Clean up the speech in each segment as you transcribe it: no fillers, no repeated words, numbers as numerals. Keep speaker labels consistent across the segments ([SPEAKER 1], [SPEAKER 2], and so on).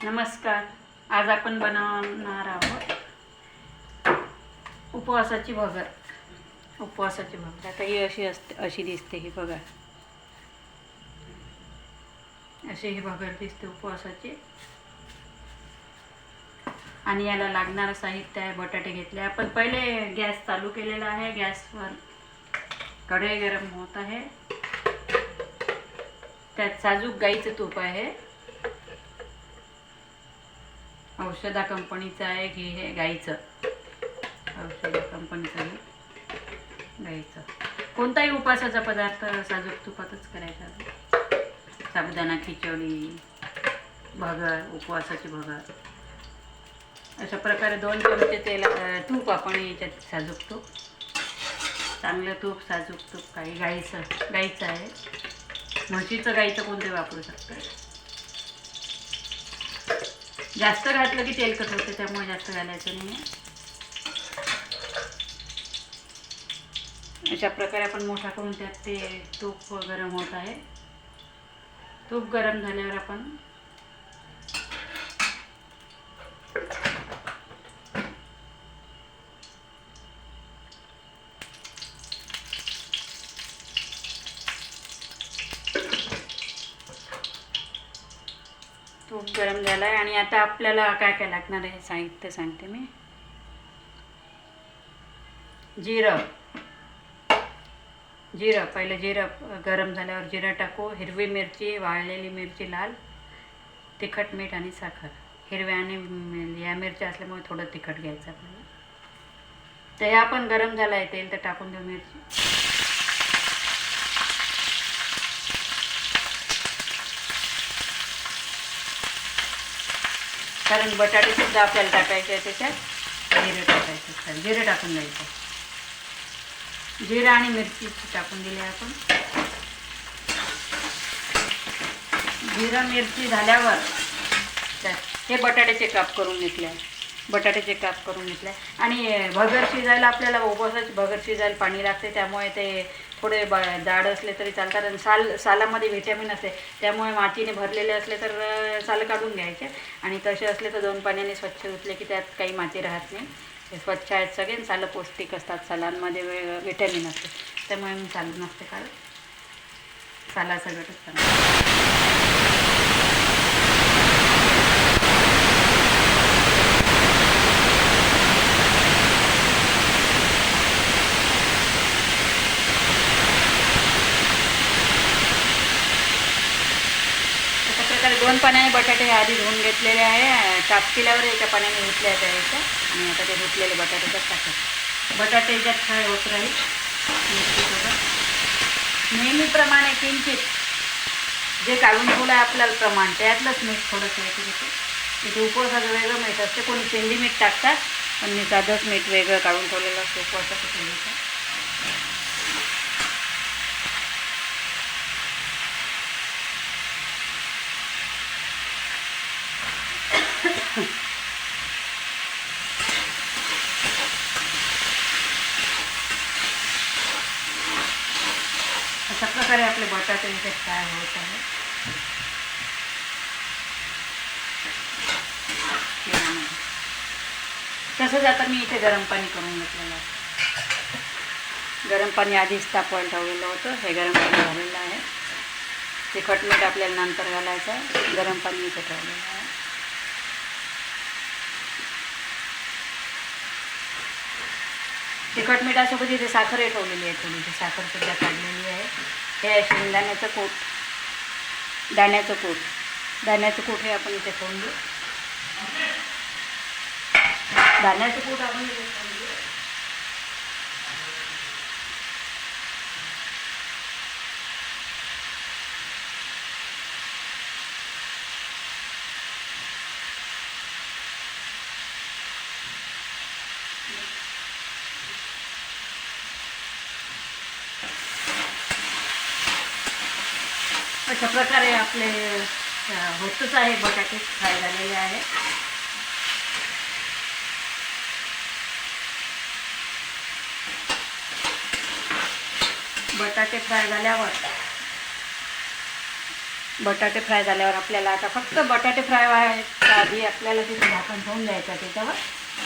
[SPEAKER 1] नमस्कार. आज आपण बनवणार आहोत उपवासाची भगर. आता ही अशी दिसते. ही बघा, अशी ही भगर दिसते उपवासाची. आणि याला लागणारं साहित्य आहे, बटाटे घेतले आपण. पहिले गॅस चालू केलेला आहे. गॅसवर कढई गरम होत आहे. त्यात साजूक गाईचं तूप आहे. औषधा कंपनीचं आहे घी. हे गाईचं, औषधा कंपनीचं घी गाईचं. कोणताही उपासाचा पदार्थ साजूक तुपातच करायचा. साबुदाणा खिचडी, भगर, उपवासाची भगर. अशा प्रकारे 2 चमचे तूप आपण याच्यात, साजूक तूप, चांगलं तूप, साजूक तूप. काही गाईचं आहे. म्हशीचं, गाईचं कोणते वापरू शकतं. जास्त घातलं की तेलकट होते, त्यामुळे जास्त घालायचं नाही. अशा प्रकारे आपण मोठा करून त्यात ते तूप गरम होत आहे. तूप गरम झाल्यावर आपण तूप गरम झालं आहे. आणि आता आपल्याला काय काय लागणार आहे साहित्य सांगते मी. जिरं, पहिलं जिरं गरम झाल्यावर जिरं टाकू. हिरवी मिरची, वाळलेली मिरची लाल, तिखट, मीठ आणि साखर. हिरव्या आणि या मिरच्या असल्यामुळे थोडं तिखट घ्यायचं आपल्याला. तर हे आपण गरम झालं आहे तेल, तर टाकून देऊ मिरची. कारण बटाटेसुद्धा आपल्याला टाकायचे आहे त्याच्यात. जिरं टाकायचं, जिरं टाकून द्यायचं. जिरं आणि मिरची टाकून दिली आपण. जिरं मिरची झाल्यावर हे बटाट्याचे काप करून घेतले. आणि भगर शिजायला आपल्याला, उपवासाची भगर शिजायला पाणी लागते. त्यामुळे ते थोडे जाड असले तरी चालतात. आणि सालामध्ये व्हिटॅमिन असते, त्यामुळे मातीने भरलेले असले तर साल काढून घ्यायचे. आणि तसे असले तर 2 पाण्याने स्वच्छ धुतले की त्यात काही माती राहत नाही. हे स्वच्छ आहेत सगळे. सालं पौष्टिक असतात. सालांमध्ये व्हिटॅमिन असते, त्यामुळे मी साल नसते काढत. सालासकटच चांगलं. तर 2 पाण्याने बटाटे आधी धुवून घेतलेले आहे. काप केल्यावर एका पाण्याने धुतल्या द्यायचं. आणि आता ते धुतलेले बटाटे त्यात टाकायचे. बटाटे याच्यात फ्राय होत राहील मिरचीसोबत. नेहमीप्रमाणे किंचित जे काढून ठेवलं आहे आपल्याला प्रमाण, त्यातलंच मीठ थोडंसं येते. इथे उपवासाचं वेगळं मीठ असते. कोणी पेंडी मीठ टाकतात, पण मी साधंच मीठ वेगळं काढून ठेवलेलं असतं उपवासाचं पेंडीचं. अशा प्रकारे आपले बटाटे इथे फ्राय होत आहे. तसंच आता मी इथे गरम पाणी करून घेतलेलं आहे. गरम पाणी आधीच तापवायला ठेवलेलं होतं. हे गरम पाणी झालेलं आहे. तिखट मीठ आपल्याला नंतर घालायचं आहे. गरम पाणी इथे ठेवलेलं आहे. तिखट मिठासोबत इथे साखर ठेवलेली आहे. थोडीशी साखरसुद्धा काढलेली आहे. हे शेंगदाण्याचं कूट, दाण्याचं कूट हे आपण इथे ठेवून देऊ. दाण्याचं कूट आपण इथे ठेवून देऊ. अशा प्रकारे आपले होतच आहे. बटाटे फ्राय झालेले आहे. बटाटे फ्राय झाल्यावर बटाटे फ्राय झाल्यावर आपल्याला आता फक्त बटाटे फ्राय व्हायच्या आधी आपल्याला तिथे झाकण ठेवून द्यायचं त्याच्यावर,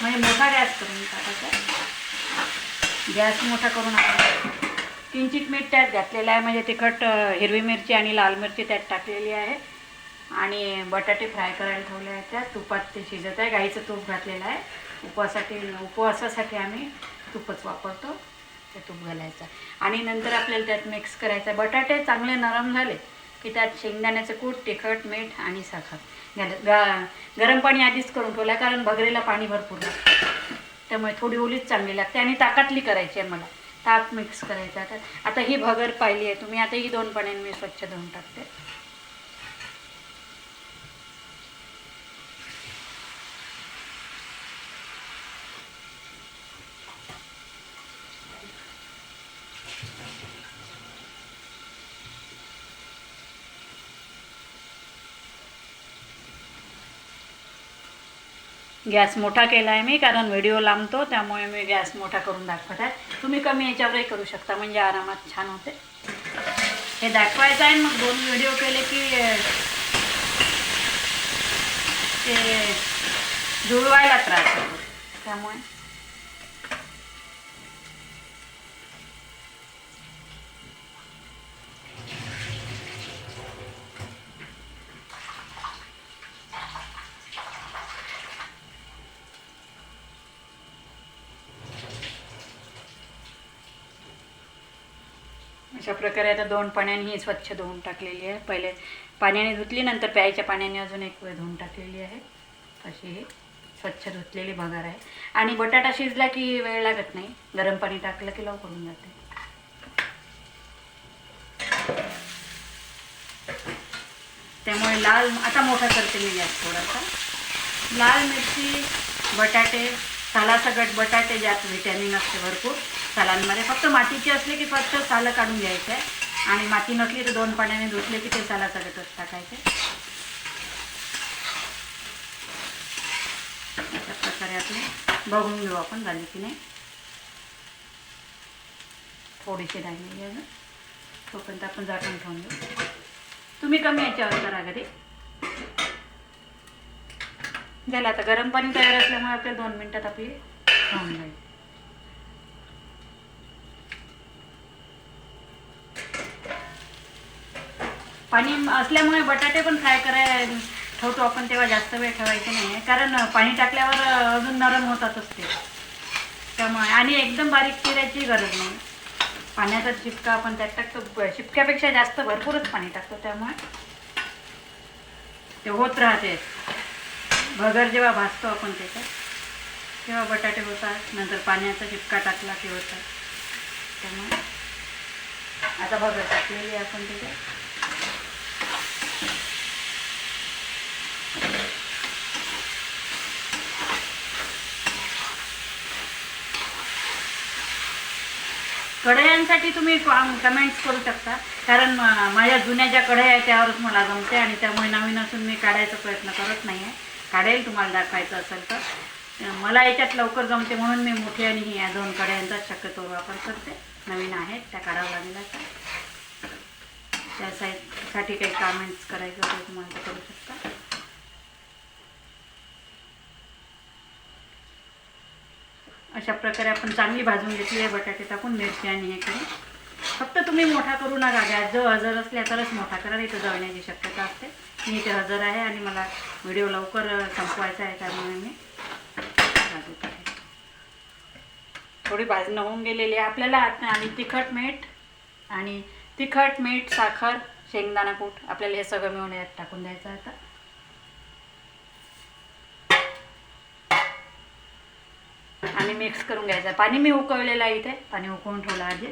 [SPEAKER 1] म्हणजे मोठा गॅस करून टाकायचा. गॅस मोठा करून आपण किंचित मीठ त्यात घातलेलं आहे, म्हणजे तिखट हिरवी मिरची आणि लाल मिरची त्यात टाकलेली आहे आणि बटाटे फ्राय करायला ठेवले आहेत. त्या तुपात ते शिजत आहे. गाईचं तूप घातलेलं आहे. उपवासासाठी आम्ही तूपच वापरतो. ते तूप घालायचं आणि नंतर आपल्याला त्यात मिक्स करायचं. बटाटे चांगले नरम झाले की त्यात शेंगदाण्याचं कूट, तिखट, मीठ आणि साखर गरम पाणी आधीच करून ठेवलं, कारण भगरीला पाणी भरपूर लागतं, त्यामुळे थोडी ओलीच चांगली लागते. आणि ताकातली करायची आहे मला, ताक मिक्स करायचं. आता ही भगर पाहिली आहे तुम्ही, आता ही 2 पाण्याने मी स्वच्छ धुवून टाकते. गॅस मोठा केला आहे मी, कारण व्हिडिओ लांबतो, त्यामुळे मी गॅस मोठा करून दाखवत आहे. तुम्ही कमी याच्यावरही करू शकता, म्हणजे आरामात छान होते. हे दाखवायचं आहे. मग 2 व्हिडिओ केले की ते जुळवायला त्रास होतो, त्यामुळे अशा प्रकारे आता 2 पाण्याने ही स्वच्छ धुवून टाकलेली आहे. पहिले पाण्याने धुतली, नंतर प्यायच्या पाण्याने अजून एक वेळ धुवून टाकलेली आहे. अशी ही स्वच्छ धुतलेली भगर आहे. आणि बटाटा शिजला की वेळ लागत नाही, गरम पाणी टाकलं की लवकर होऊन जाते. त्यामुळे लाल, आता मोठा करते मी गॅस थोडासा. लाल मिरची, बटाटे, सालासकट बटाटे, ज्यात व्हिटॅमिन असते भरपूर सालांमध्ये. फक्त मातीचे असले की फक्त सालं काढून घ्यायचं आहे, आणि माती नसली तर 2 पाण्याने धुतले की ते सालासकटच टाकायचे. अशा प्रकारे आपले बघून घेऊ आपण झाली की नाही. थोडीशी राहिलेली आहे, तोपर्यंत आपण झाकण ठेवून देऊ. तुम्ही कमी याच्यावर करा घरी. झालं आता गरम पाणी तयार असल्यामुळे आपल्या 2 मिनिटात आपली होऊन जाईल. पाणी असल्यामुळे बटाटे पण फ्राय करायला ठेवतो आपण तेव्हा जास्त वेळ ठेवायचे नाही आहे, कारण पाणी टाकल्यावर अजून नरम होतातच ते, त्यामुळे. आणि एकदम बारीक चिरायची गरज नाही. पाण्याचा शिपका आपण त्यात टाकतो, शिपक्यापेक्षा जास्त भरपूरच पाणी टाकतो, त्यामुळे ते होत राहते. भगर जेव्हा भाजतो आपण त्याच्यात तेव्हा बटाटे होतात, नंतर पाण्याचा शिपका टाकला की होतात. त्यामुळे आता भगर टाकलेली आपण त्याच्यात. कढयांसाठी तुम्ही कमेंट्स करू शकता, कारण माझ्या जुन्या ज्या कढया आहेत त्यावरच मला जमते, आणि त्यामुळे नवीन असून मी काढायचा प्रयत्न करत नाही आहे. काढेल तुम्हाला दाखवायचं असेल तर. मला याच्यात लवकर जमते म्हणून मी मोठी आणि या 2 कढयांचाच शक्यतो वापर करते. नवीन आहेत त्या काढावं लागेल. त्यासाठी काही कमेंट्स करायचं तर तुम्हाला करू शकता. अशा प्रकारे आपण चांगली भाजून घेतली आहे बटाटे टाकून, मिरची आणि हे करून. फक्त तुम्ही मोठा करू नका. गॅस जो हजर असल्या तरच मोठा करा, इथं जळण्याची शक्यता असते. मी इथे हजर आहे आणि मला व्हिडिओ लवकर संपवायचा आहे, त्यामुळे मी भाजत आहे. थोडी भाजणं होऊन गेलेली आहे आपल्याला. आणि तिखट मीठ साखर, शेंगदाणा कूट, आपल्याला हे सगळं मिळून यात टाकून द्यायचं आता. आणि मिक्स करून घ्यायचं. पाणी मी उकळलेलं आहे, इथे पाणी उकळून ठेवलं आधी.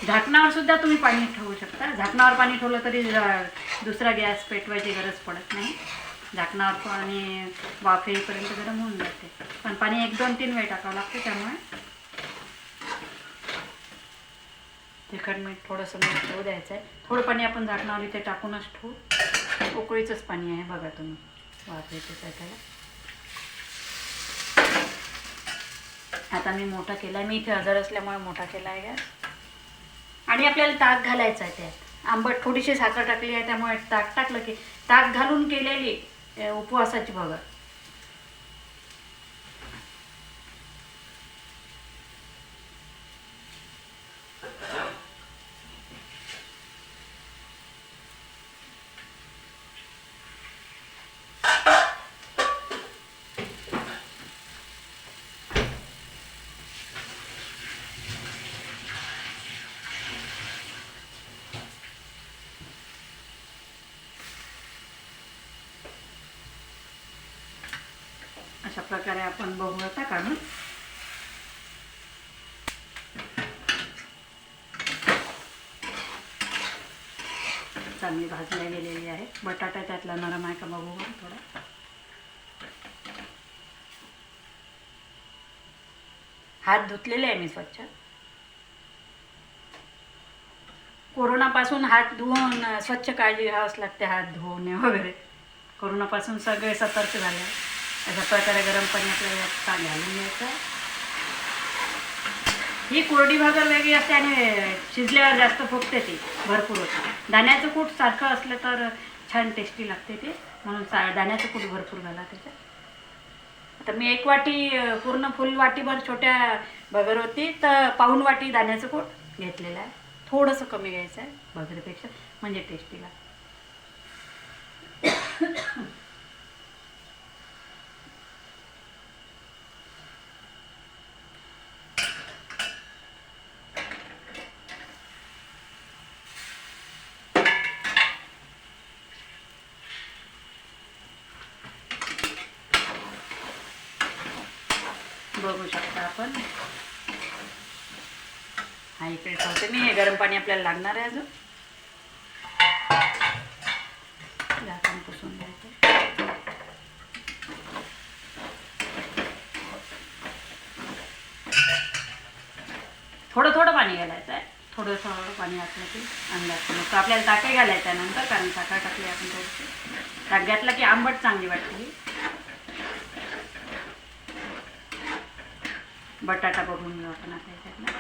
[SPEAKER 1] झाकणावर सुद्धा तुम्ही पाणी ठेवू शकता. झाकणावर पाणी ठेवलं तरी दुसरा गॅस पेटवायची गरज पडत नाही. झाकणावर पाणी वाफ येईपर्यंत गरम होऊन जाते, पण पाणी 1-2-3 वेळ टाकावं लागते. त्यामुळे तिखट मीठ थोडंसं मीठ ठेवू द्यायचं आहे. थोडं पाणी आपण झाकणावर इथे टाकूनच ठेवू. उकळीचंच पाणी आहे बघा तुम्ही, वाफ येते त्याला. आता मी मोठा केला आहे, मी इथे हजर असल्यामुळे मोठा केला आहे गॅस. आणि आपल्याला ताक घालायचं आहे त्यात. आंबट थोडीशी साखर टाकली आहे त्यामुळे ताक टाकलं की ताक घालून केलेली उपवासाची भगर. अशा प्रकारे आपण बघू आता काढून. चांगली भाजल्या गेलेली आहे. बटाटा त्यातला नरम आहे का बघू थोडा. हात धुतलेले आहे मी स्वच्छ. कोरोनापासून हात धुवून स्वच्छ काळजी घ्यावंच लागते. हात धुवणे वगैरे कोरोनापासून सगळे सतर्क झाले. अशा प्रकारे गरम पाणी आपल्याला ताक घालून घ्यायचं. ही कोरडी भाकर वेगळी असते आणि शिजल्यावर जास्त फुगते ती, भरपूर होते. दाण्याचं कूट सारखं असलं तर छान टेस्टी लागते ते, म्हणून दाण्याचं कूट भरपूर घाला त्याच्यात. आता मी 1 वाटी पूर्ण फुल वाटीभर छोट्या भगर होती तर पाऊण वाटी दाण्याचं कूट घेतलेलं आहे. थोडंसं कमी घ्यायचं आहे भगरीपेक्षा, म्हणजे टेस्टी लागते. बघू शकता आपण. हा इकडे ठेवते मी. हे गरम पाणी आपल्याला लागणार आहे अजून. झाकण पुसून घ्यायचं. थोडं थोडं पाणी घालायचं आहे. थोडं थोडं पाणी घातलं की अंदाज मग आपल्याला ताकही घालायचं आहे नंतर, कारण साखर टाकली आपण थोडीशी. ताक घातलं की आंबट चांगली वाटते. बटाटा बघून घेऊ आपण आता याच्यातला.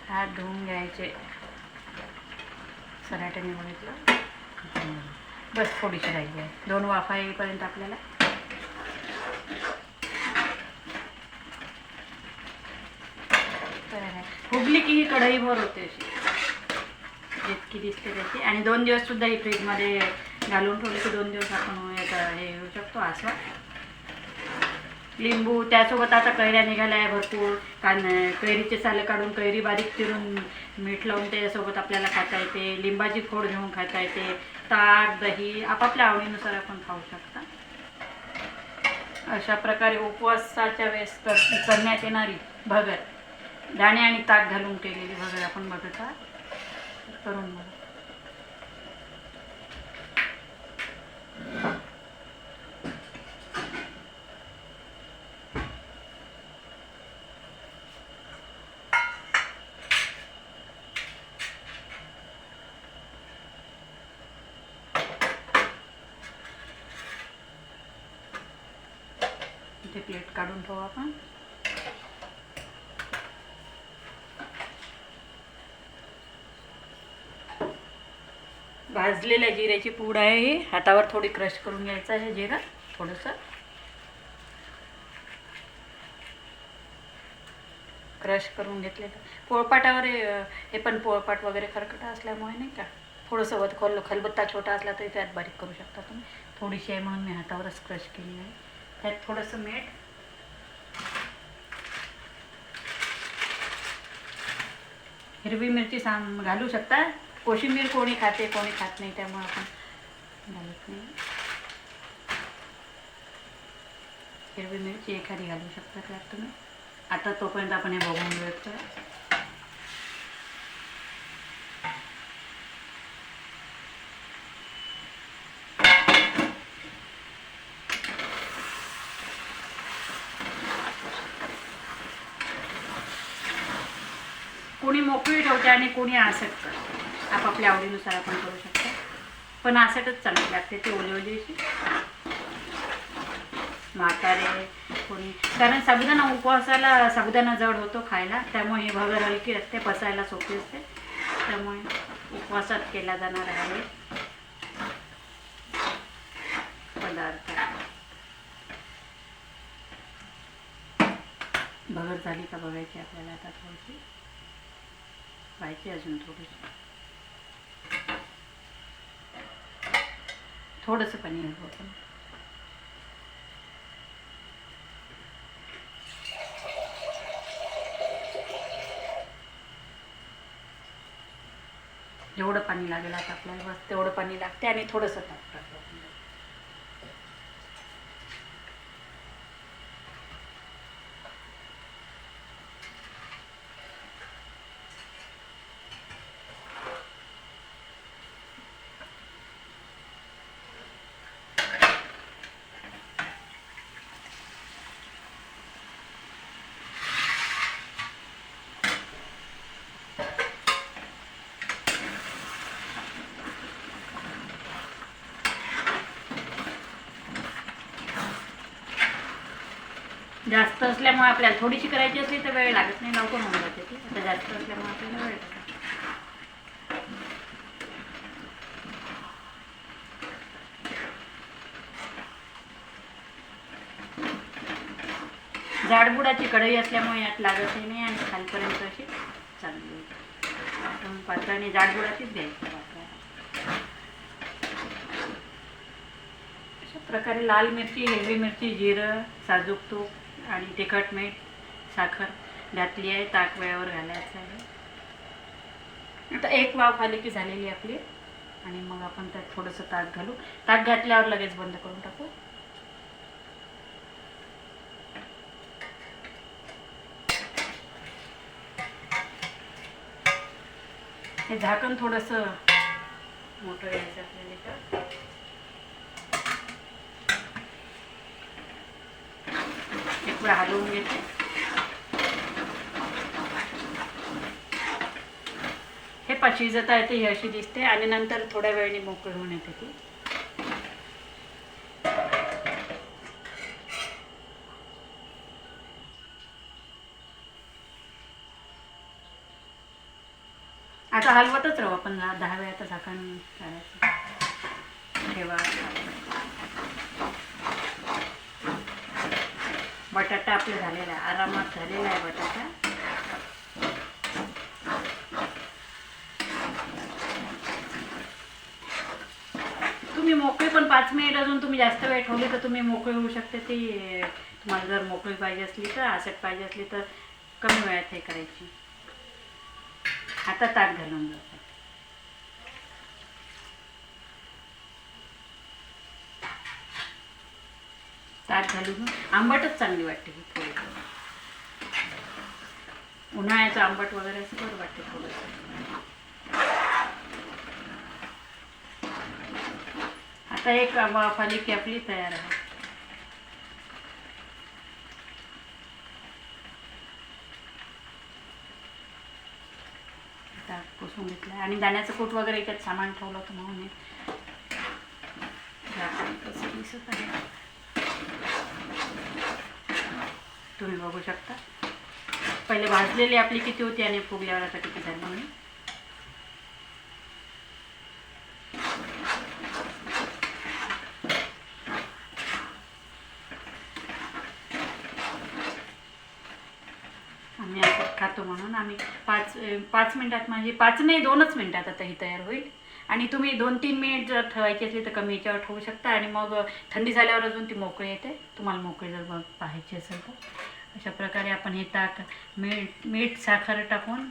[SPEAKER 1] हात धुवून घ्यायचे. सराट्याने बघितलं बस. थोडीशी राहिली आहे. 2 वाफा येईपर्यंत आपल्याला फुगली की ही कढईभर होते अशी जितकी दिसते त्याची. आणि 2 दिवससुद्धा ही फ्रीजमध्ये घालून ठेवले की 2 दिवस आपण हे येऊ शकतो असं. लिंबू त्यासोबत आता कैऱ्या निघाल्या आहे भरपूर. कैरीचे सालं काढून कैरी बारीक चिरून मीठ लावून त्याच्यासोबत आपल्याला खाता येते. लिंबाची फोड घेऊन खाता येते. ताक दही आपापल्या आवडीनुसार आपण खाऊ शकता. अशा प्रकारे उपवासाच्या वेळेस करण्यात येणारी भगर, दाणे आणि ताक घालून केलेली भगर आपण बघत आहात. करून बघा. इथे प्लेट काढून ठेवू आपण. भाजलेल्या जिऱ्याची पूड आहे ही. हातावर थोडी क्रश करून घ्यायचं आहे जिरं थोडंसं. क्रश करून घेतलेलं. पोळपाटावर हे पण पोळपाट वगैरे खरकट असल्यामुळे नाही का, थोडंसं खलबत्ता छोटा असला तरी त्यात बारीक करू शकता तुम्ही. थोडीशी आहे म्हणून मी हातावरच क्रश केली आहे. त्यात थोडंसं मीठ, हिरवी मिरची घालू शकता. कोशिंबीर कोणी खाते कोणी खात नाही, त्यामुळे आपण घालत नाही. हिरवी मिरची एखादी घालू शकता त्यात तुम्ही. आता तोपर्यंत आपण हे बघून घेऊया. कोणी मोकळी ठेवते आणि कोणी आसट करते. आपापल्या आवडीनुसार आपण करू शकतो. पण आसटच चांगली लागते, ते ओली ओलीशी. म्हातारे कोणी, कारण साबुदाणा उपवासाला साबुदाणा जड होतो खायला, त्यामुळे ही भगर हलकी असते, पचायला सोपी असते, त्यामुळे उपवासात केला जाणार आहे पदार्थ. भगर झाली का बघायची आपल्याला आता, थोडीशी व्हायची अजून, थोडंसं पाणी घालू आपण. जेवढं पाणी लागेल आता आपल्याला बस तेवढं पाणी लागते, आणि थोडंसं ताक टाकतो. जास्त असल्यामुळे आपल्याला थोडीशी करायची असली तर वेळ लागत नाही, लवकर होऊन जाते ती. आता जास्त असल्यामुळे आपल्याला वेळ लागतो. जाडबुडाची कढई असल्यामुळे यात लागतही नाही, आणि खालपर्यंत अशी चांगली होती. पात्राने जाडबुडाचीच द्यायची पात्राला. अशा प्रकारे लाल मिरची, हिरवी मिरची, जिरं, साजूक तूप आणि तिखट, मीठ, साखर घातली आहे. ताक वेळेवर घालायचं आहे. आता एक वाफ आली की झालेली आपली, आणि मग आपण त्यात थोडंसं ताक घालू. ताक घातल्यावर लगेच बंद करून टाकू. हे झाकण थोडंसं मोठं घ्यायचं आपल्याला. एक वेळा हलवून घेते. हे शिजता येते, ही अशी दिसते, आणि नंतर थोड्या वेळाने मोकळी होऊन येते ती. आता हलवतच राहू आपण 10 वेळा. आता झाकण करायचं, ठेवा. बटाटा आपला झालेला आहे, आरामात झालेला आहे बटाटा. तुम्ही मोकळी पण 5 मिनिट अजून तुम्ही जास्त वेळ ठेवली तर तुम्ही मोकळी होऊ शकते ती. तुम्हाला जर मोकळी पाहिजे असली तर, आसट पाहिजे असली तर कमी वेळात हे करायची. आता ताक घालून जातात. ताक घालून आंबटच चांगली वाटते ही थोडी. उन्हाळ्याचं आंबट वगैरे असं बरं वाटते थोडंसं. आता एक वाफ आली की आपली तयार आहे. ताक पुसून घेतलं, आणि दाण्याचं कूट वगैरे याच्यात सामान ठेवलं होतं म्हणून कसं दिसत आहे तुम्ही बघू शकता. पहिले भाजलेली आपली किती होती आणि फुगल्यावर आता किती झाली म्हणून. आम्ही असं खातो म्हणून आम्ही 5 मिनिटात, म्हणजे 5 नाही 2च मिनिटात आता ही तयार होईल. आणि तुम्ही 2-3 मिनिट जर ठेवायची असली तर कमी याच्यावर ठेवू शकता, आणि मग थंडी झाल्यावर अजून ती मोकळी येते. तुम्हाला मोकळी जर पाहायची असेल तर अशा प्रकारे आपण हे ताक मीठ साखर टाकून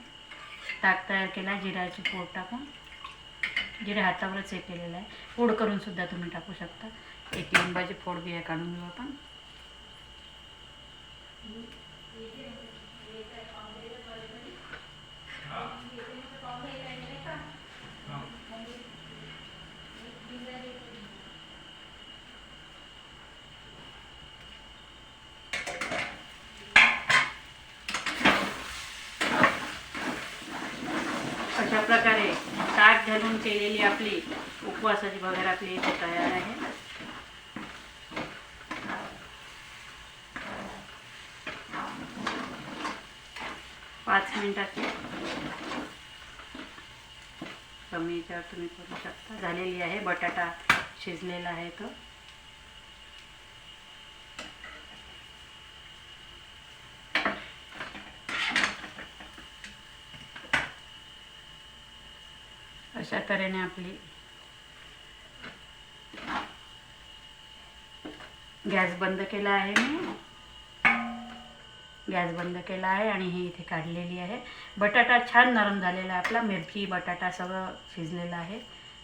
[SPEAKER 1] ताक तयार केला. जिऱ्याची फोड टाकून, जिरे हातावरच हे केलेलं आहे. फोड करून सुद्धा तुम्ही टाकू शकता. एक लिंबाची फोड बिया काढून घेऊ आपण. अशा प्रकारे ताक घालून केलेली आपली उपवासाची भगर आपली इथे तयार आहे. मिनिटात कमी याच्यावर तुम्ही करू शकता. झालेली आहे. बटाटा शिजलेला आहे तो. अशा तऱ्हेने आपली गॅस बंद केला आहे. मी गॅस बंद केला आहे आणि ही इथे काढलेली आहे. बटाटा छान नरम झालेला आहे आपला. मिरची बटाटा सगळं शिजलेलं आहे.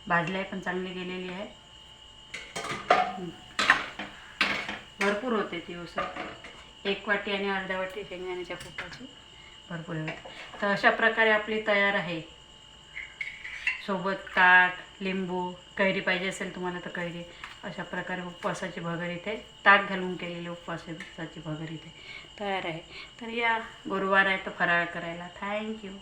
[SPEAKER 1] भाजले पण चांगली गेलेली आहे. भरपूर होते ती उसळ. 1 वाटी आणि अर्ध्या वाटी शेंगदाण्याच्या कुटाची भरपूर होते. तर अशा प्रकारे आपली तयार आहे. सोबत ताक, लिंबू, कैरी पाहिजे असेल तुम्हाला तर कैरी. अशा प्रकारे उपवासाची भगर इथे ताक घालून केलेली उपवासाची भगर इथे तयार आहे. तर या गुरुवार आहे तर फराळ करायला. थँक्यू.